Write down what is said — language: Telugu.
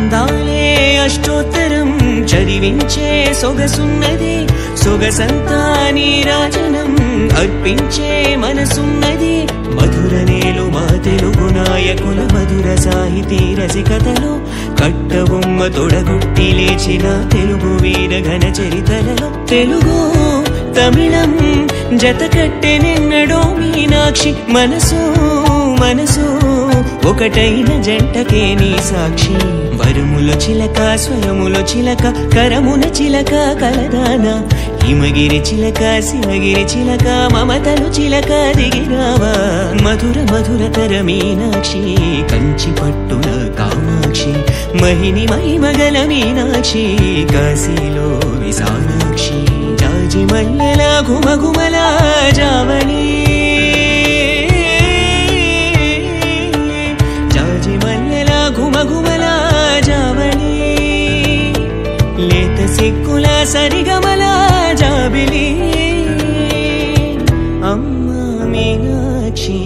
అందాలే అష్టోత్తరం చదివించే సొగసున్నది సొగసంతా నీరాజనం అర్పించే మనసున్నది మధుర నేలు మా తెలుగు నాయకుల మధుర సాహితీ రసికతలో కట్టబొమ్మ తొడగొట్టి లేచిన తెలుగు వీర ఘన చరితలలో తెలుగు తమిళం జత కట్టెనెన్నడో మీనాక్షి మనసు మనసు ఒకటైన జంటకే నీ సాక్షి వరుముల చిలక స్వరముల చిలక కరమున చిలక కలదాన హిమగిరి చిలక శివగిరి చిలక మమతలు చిలక దిగిరావా మధుర మధురతర మీనాక్షి కంచి పట్టున కామాక్షి మహిని మహిమగల మీనాక్షి కాశీలో విశాలాక్షి జాజి మల్లెల ఘుమఘుమల జావళి జాజి మల్లెల ఘుమఘుమల జావళి లేత సిక్కుల సరిగమల జాబిలి అమ్మా మీనాక్షి